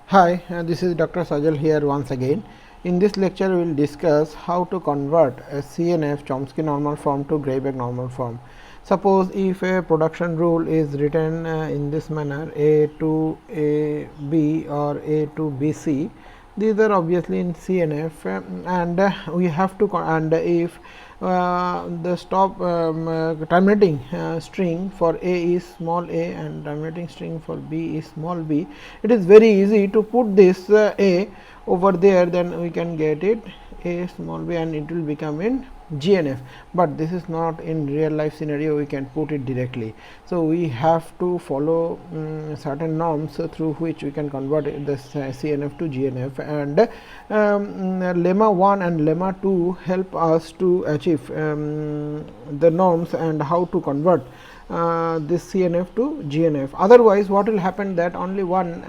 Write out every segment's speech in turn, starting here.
Hi, this is Dr. Sajal here once again. In this lecture, we will discuss how to convert a CNF Chomsky normal form to Greiberg normal form. Suppose if a production rule is written in this manner, A to A B or A to B C, these are obviously in CNF, and we have to and if the stop terminating string for A is small a and terminating string for B is small b, it is very easy to put this A over there, then we can get it A small b and it will become in GNF, but this is not in real life scenario we can put it directly. So, we have to follow certain norms through which we can convert this CNF to GNF, and lemma 1 and lemma 2 help us to achieve the norms and how to convert this CNF to GNF. Otherwise, what will happen that only one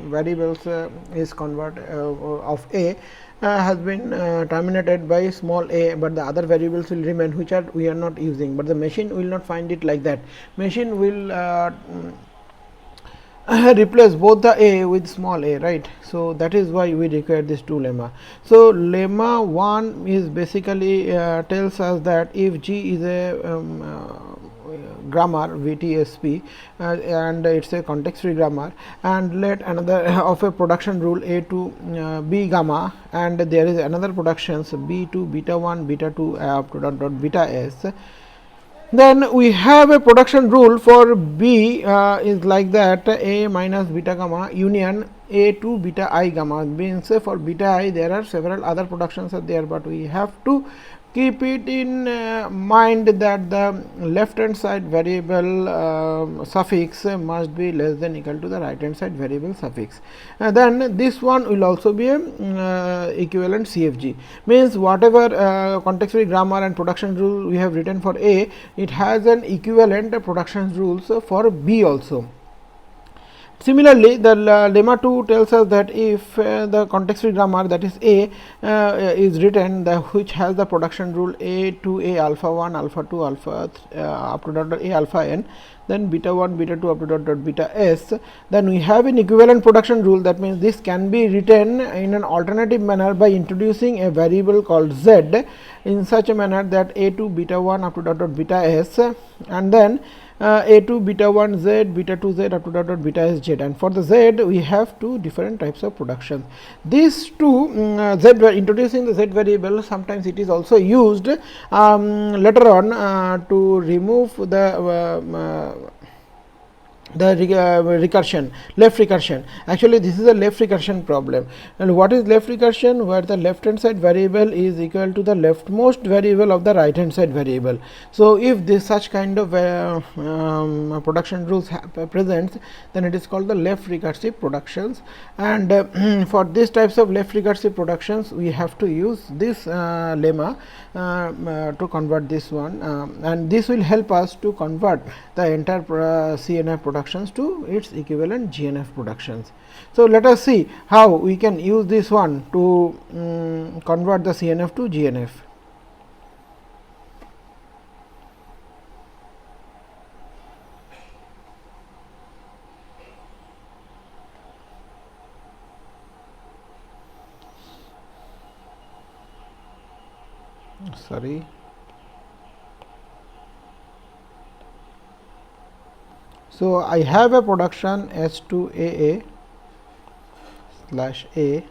variables is convert of A has been terminated by small a, but the other variables will remain which are we are not using, but the machine will not find it like that. Machine will replace both the a with small a, right. So, that is why we require this two lemma. So, lemma 1 is basically tells us that if G is a grammar VTSP and it is a context free grammar, and let another of a production rule A to B gamma, and there is another productions B to beta 1 beta 2 up to dot beta s. Then we have a production rule for B is like that, A minus beta gamma union A to beta I gamma, means for beta I there are several other productions are there, but we have to keep it in mind that the left hand side variable suffix must be less than equal to the right hand side variable suffix. Then this one will also be a equivalent CFG, means whatever context free grammar and production rule we have written for A, it has an equivalent production rules for B also. Similarly, the lemma 2 tells us that if the context free grammar, that is A, is written which has the production rule A to A alpha 1 alpha 2 alpha up to dot A alpha n, then beta 1 beta 2 up to dot beta s, then we have an equivalent production rule. That means this can be written in an alternative manner by introducing a variable called z in such a manner that A to beta 1 up to dot beta s, and then A to beta 1 z, beta 2 z up to dot beta s z, and for the z we have two different types of productions. These two z, introducing the z variable, sometimes it is also used later on to remove the recursion, left recursion. Actually, this is a left recursion problem. And what is left recursion? Where the left hand side variable is equal to the leftmost variable of the right hand side variable. So, if this such kind of production rules presents, then it is called the left recursive productions, and for these types of left recursive productions we have to use this lemma to convert this one, and this will help us to convert the entire CNF productions to its equivalent GNF productions. So, let us see how we can use this one to convert the CNF to GNF. Sorry. So, I have a production S to AA slash A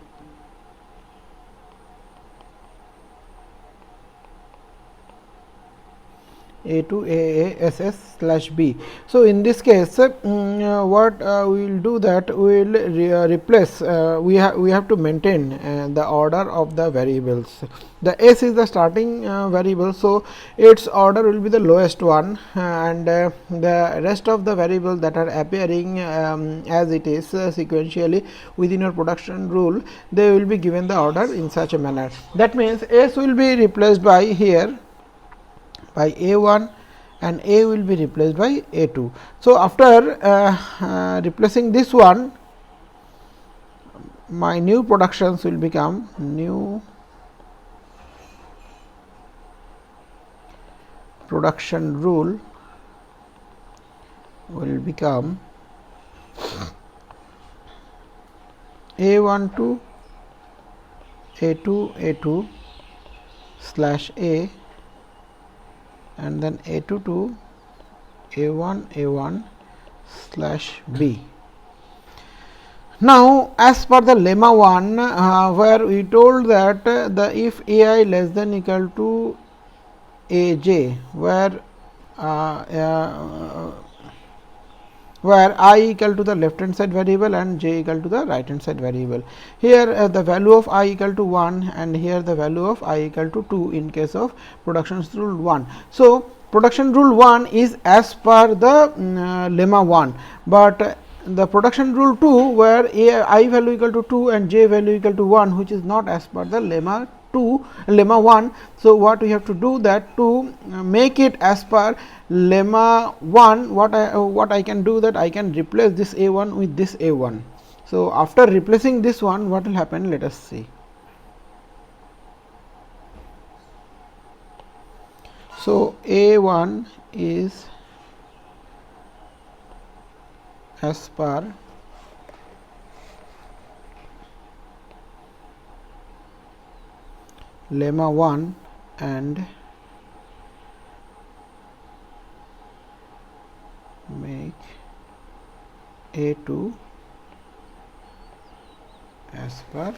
A to AASS slash B. So, in this case what we will do that we will replace we have to maintain the order of the variables. The S is the starting variable, so its order will be the lowest one, and the rest of the variables that are appearing as it is sequentially within your production rule, they will be given the order in such a manner. That means S will be replaced by here by A1 and A will be replaced by A2. So, after replacing this one, my new productions will become new production rule will become A1 to A2 slash A, and then A2 to A1 slash B. Now, as per the lemma 1, where we told that the if ai less than equal to aj, where I equal to the left hand side variable and j equal to the right hand side variable. Here the value of I equal to 1, and here the value of I equal to 2 in case of production rule 1. So, production rule 1 is as per the lemma 1, but the production rule 2, where I value equal to 2 and j value equal to 1, which is not as per the lemma 1. So, what we have to do that to make it as per lemma 1, what I can do that I can replace this a1 with this a1. So, after replacing this one, what will happen, let us see. So, a1 is as per lemma 1 and make A2 as per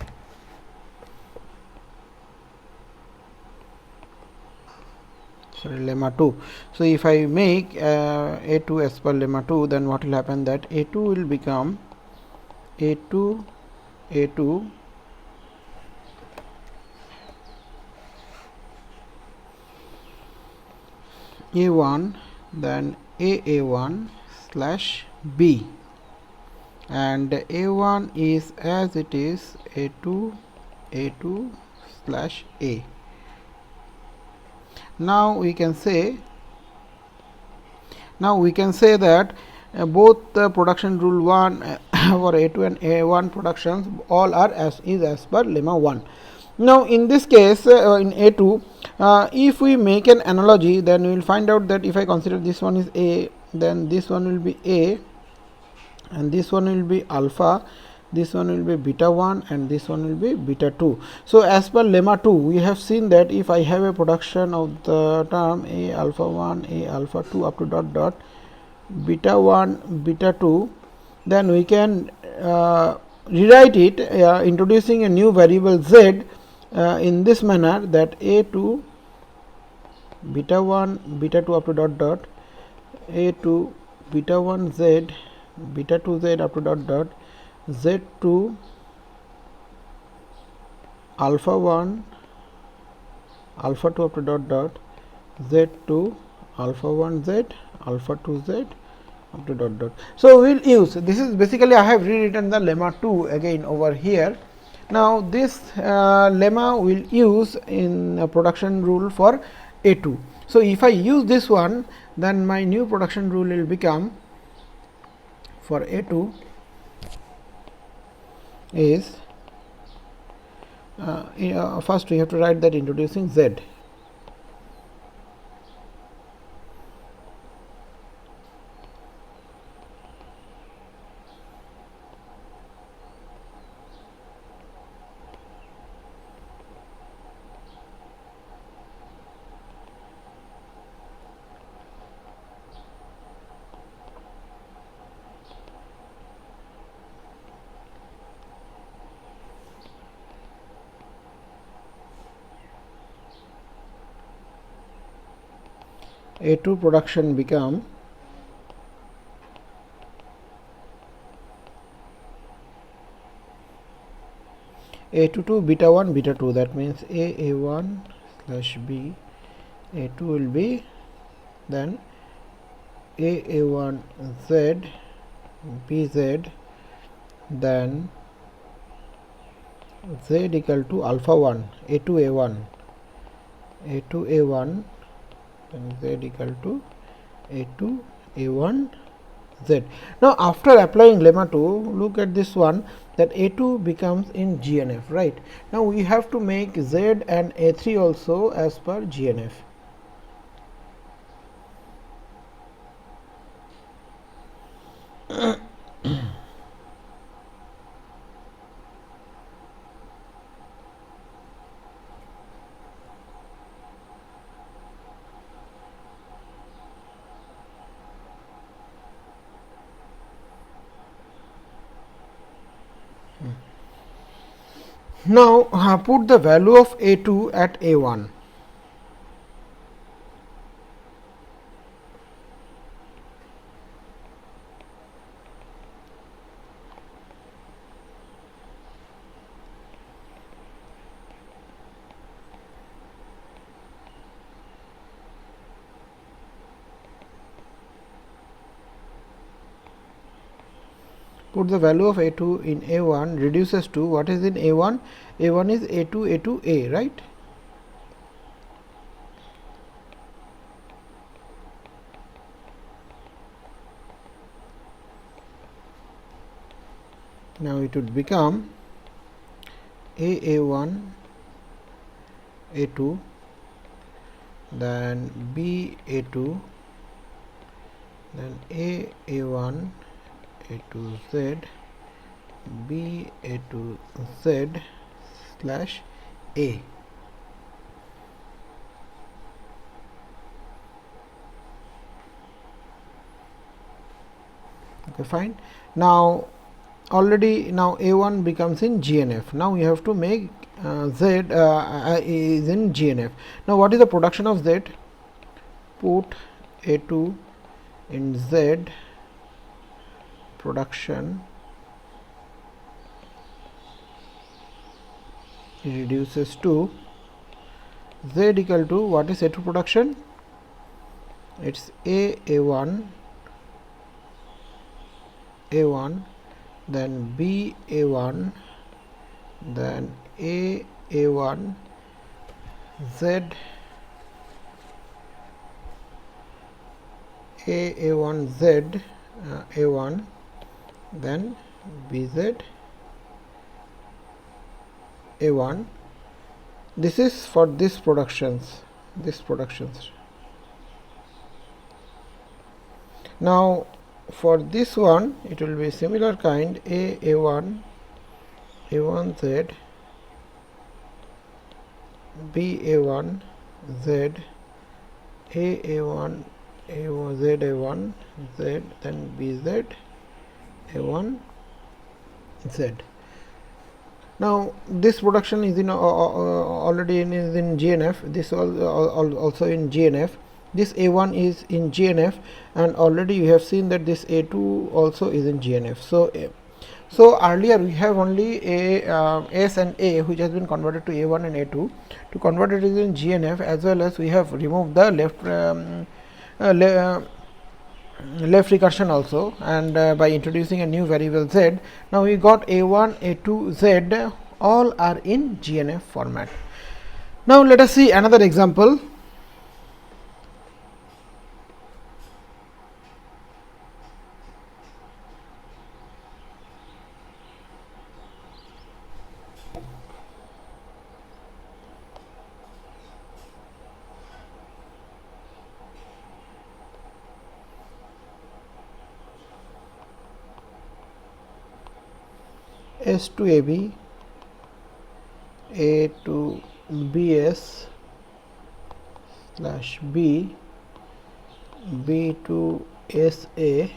lemma 2. So, if I make A2 as per lemma 2, then what will happen, that A2 will become A2 A1, then A1 slash B, and A1 is as it is A2 slash A. Now we can say that both the production rule 1 for A2 and A1 productions all are as per lemma 1. Now, in this case in A2, if we make an analogy, then we will find out that if I consider this one is A, then this one will be A, and this one will be alpha, this one will be beta 1, and this one will be beta 2. So, as per lemma 2, we have seen that if I have a production of the term A alpha 1, A alpha 2 up to dot dot beta 1, beta 2, then we can rewrite it introducing a new variable z in this manner, that A2 beta 1 beta 2 up to dot dot A2 beta 1 z beta 2 z up to dot dot z2 alpha 1 alpha 2 up to dot dot z2 alpha 1 z alpha 2 z up to dot dot. So, we will use this is basically I have rewritten the lemma 2 again over here. Now, this lemma will use in a production rule for A2. So, if I use this one, then my new production rule will become for A2 is first we have to write that introducing z. A2 production become A2 to beta 1 beta 2, that means A1 slash B, A2 will be then A1 Z BZ, then Z equal to alpha 1 A2 A1 and Z equal to A2 A1 Z. Now, after applying lemma 2, look at this one, that A2 becomes in GNF, right. Now, we have to make Z and A3 also as per GNF. Now put the value of A2 at A1. Put the value of A2 in A1 reduces to what is in A1? A1 is A2, A2A, right? Now it would become A1, A2, then B A2, then A1, A2Z, B A2Z slash A. Okay, fine. Now already now A1 becomes in GNF. Now we have to make Z is in GNF. Now what is the production of Z? Put A2 in Z production reduces to Z equal to what is A2 production? It's A1, A1, then B A1, then A1, Z A1Z A1, then BZ A1. This is for this productions. Now for this one it will be similar kind, A1, A1Z, B A1 Z, A1, A1 Z A1 Z, then BZ A1 Z. Now this production is in already is in GNF. This also in GNF. This A1 is in GNF, and already you have seen that this A2 also is in GNF. So earlier we have only S and A, which has been converted to A1 and A2. To convert it is in GNF, as well as we have removed the left recursion also, and by introducing a new variable Z, now we got A1, A2, Z all are in GNF format. Now let us see another example. S to AB, A to BS slash B, B to SA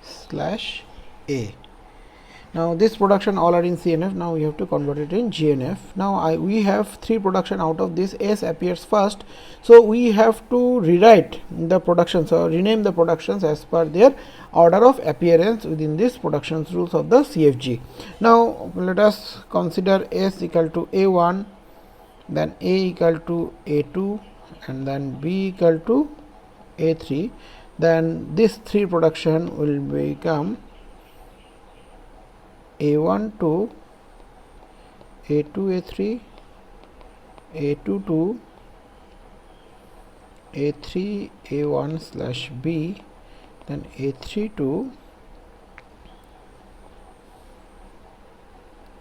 slash A. Now this production all are in CNF. Now we have to convert it in GNF. Now we have three production. Out of this, S appears first, so we have to rewrite the productions or rename the productions as per their order of appearance within this productions rules of the CFG. Now let us consider S equal to A1, then A equal to A2, and then B equal to A3. Then this three production will become A1 to A2 A3, A2 to A3 A1 slash B, then A3 to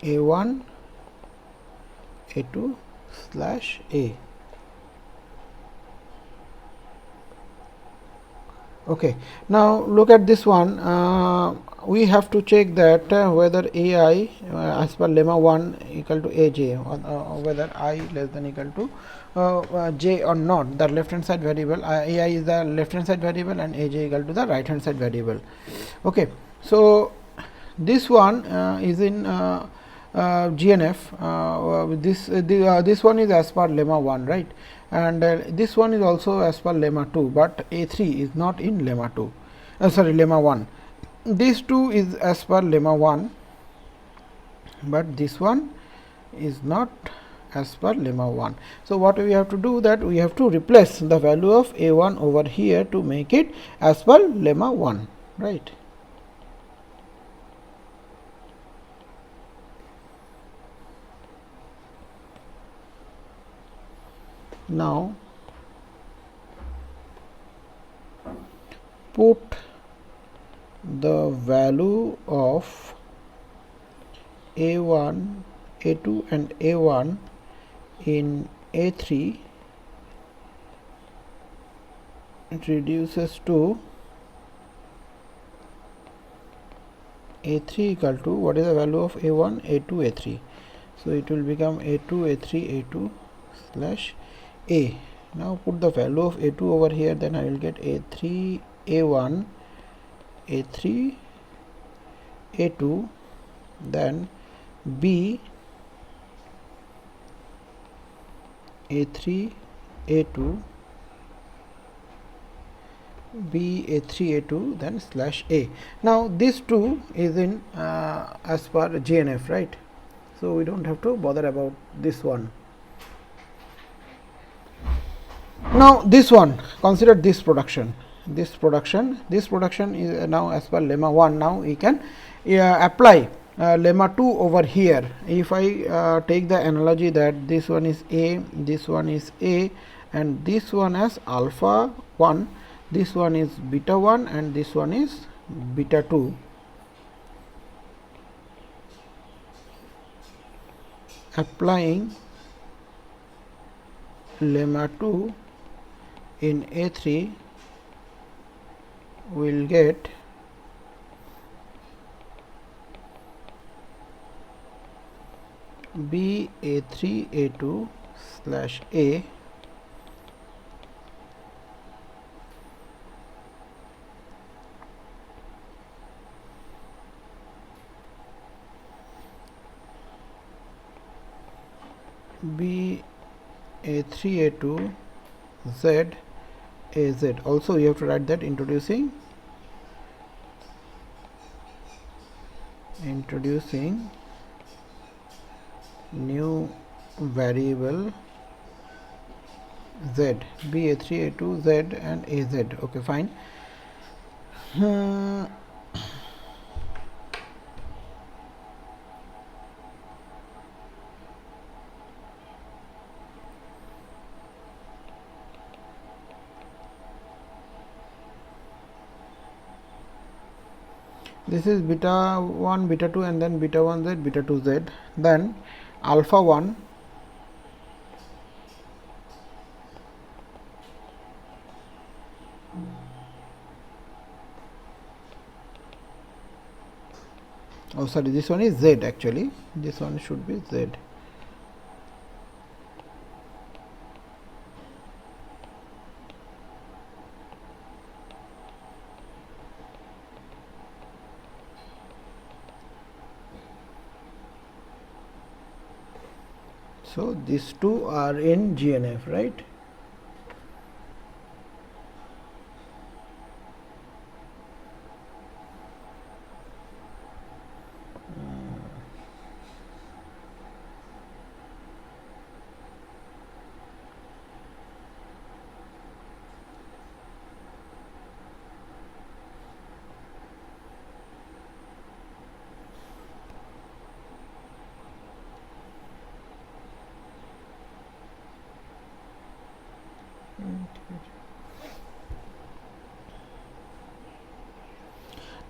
A1 A2 slash A. Okay, now look at this one. We have to check that whether AI as per lemma 1 equal to AJ, or whether I less than equal to J or not. The left hand side variable, AI is the left hand side variable and AJ equal to the right hand side variable. Okay, so This one is in GNF. This one is as per lemma 1, right, and this one is also as per lemma 2, but A3 is not in lemma 2, sorry, lemma 1. This 2 is as per lemma 1, but this one is not as per lemma 1. So, what we have to do, that we have to replace the value of A1 over here to make it as per lemma 1, right. Now, put the value of A1, A2 and A1 in A3, it reduces to A3 equal to, what is the value of A1, A2, A3. So, it will become A2, A3, A2 slash A. Now, put the value of A2 over here, then I will get A3, A1, A3, A2, then B, A3, A2, B, A3, A2, then slash A. Now, this 2 is in as per GNF, right. So, we do not have to bother about this one. Now, this one, consider this production. This production is now as per lemma 1. Now, we can apply lemma 2 over here. If I take the analogy that this one is A, this one is A, and this one as alpha 1, this one is beta 1, and this one is beta 2. Applying lemma 2 in A3, we will get B, A3, A2 slash A, B, A3, A2 Z, AZ. Also, you have to write that introducing new variable Z, B, A3, A2, Z and AZ. Okay, fine. This is beta 1, beta 2, and then beta 1 Z, beta 2 Z. Then alpha 1, oh sorry, this one is Z actually, this one should be Z. So, these two are in GNF, right.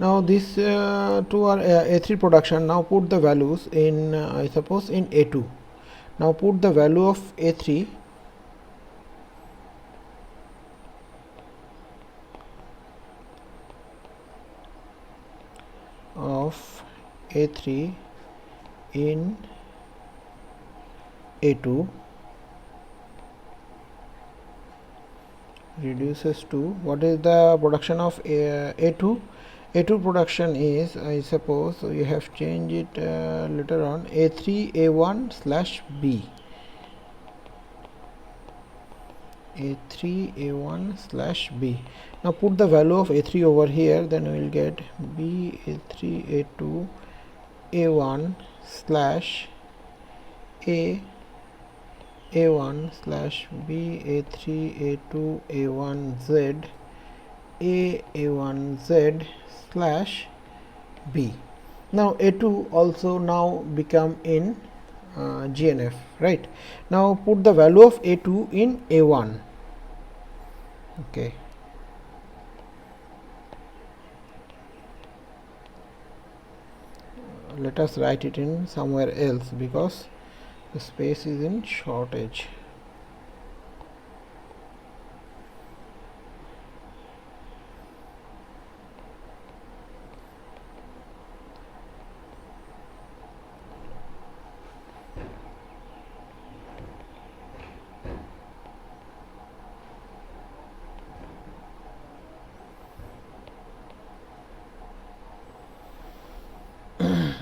Now, these two are A3 production. Now, put the values in I suppose in A2. Now, put the value of A3 in A2 reduces to, what is the production of A2? A2 production is, I suppose you have changed it later on, A3 A1 slash B. A3 A1 slash B. Now put the value of A3 over here, then we will get B A3 A2 A1 slash A A1 slash B A3 A2 A1 Z A1 Z slash B. Now A2 also now become in GNF, right? Now put the value of A2 in A1. Okay. Let us write it in somewhere else because the space is in shortage.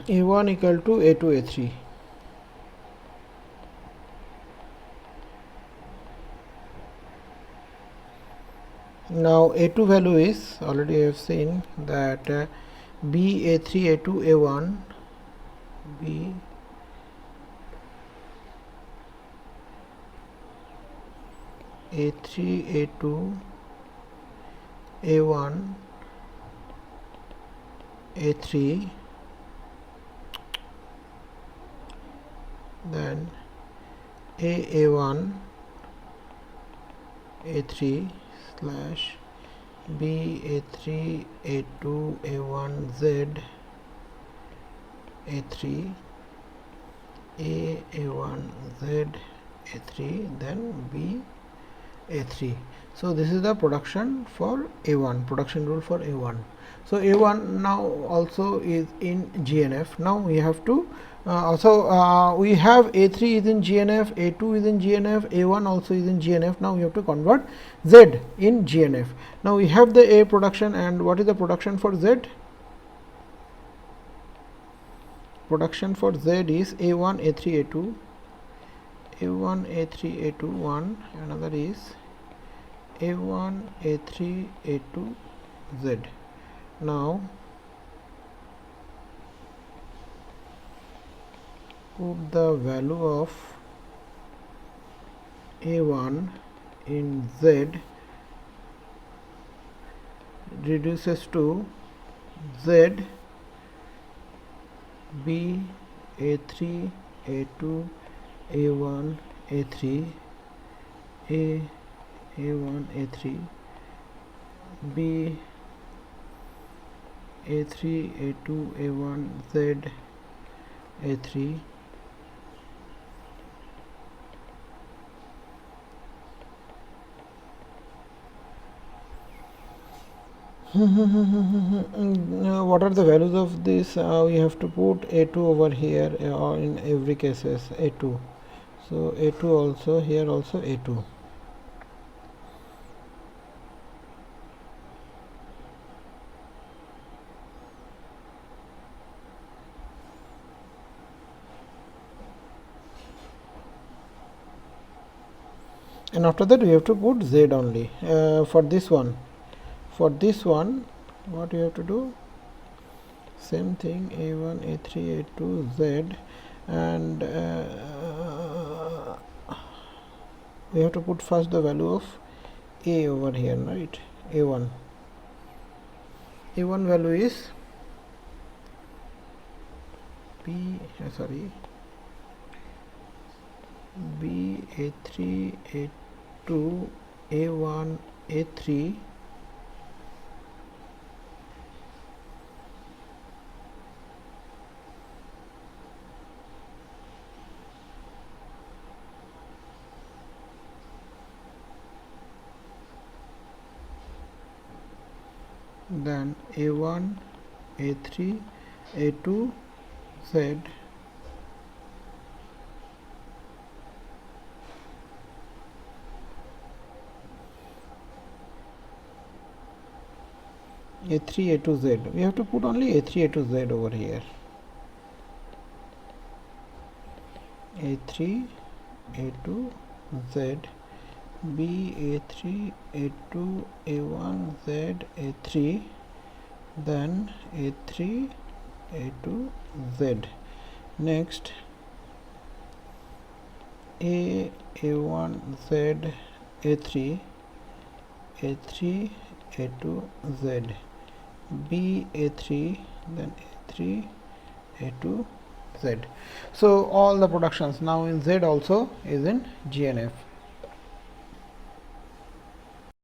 A1 equal to A2 A3. Now A2 value is, already I have seen that B A3 A2 A1 B A3 A2 A1 A3, then A1 A3 slash B A3 A2 A1 Z A3 A1 Z A3, then B A3. So this is the production for A1, production rule for A1. So A1 now also is in GNF. Now we have to we have A3 is in GNF, A2 is in GNF, A1 also is in GNF. Now we have to convert Z in GNF. Now we have the A production, and what is the production for Z? Production for Z is A1 A3 A2 A1 A3 A2 1, another is A1 A3 A2 Z. Now put the value of A1 in Z reduces to Z B A3 A2 A1 A3 A1 A3 B A3 A2 A1 Z A3 what are the values of this? We have to put A2 over here in every cases A2. So A2 also, here also A2. And after that we have to put Z only for this one. For this one, what you have to do? Same thing, A1 A3 A2 Z, and we have to put first the value of A over here, right? A1 value is B A3 A2 A1 A3 then A1 A3 A2 Z A3 A2Z. We have to put only A3 A2Z over here. A3 A2Z, B A3 A2 A1 Z A3, then A3 A2 Z. Next A1 Z A3 A3 A2 Z, B A3, then A3 A2 Z. So all the productions now in Z also is in GNF.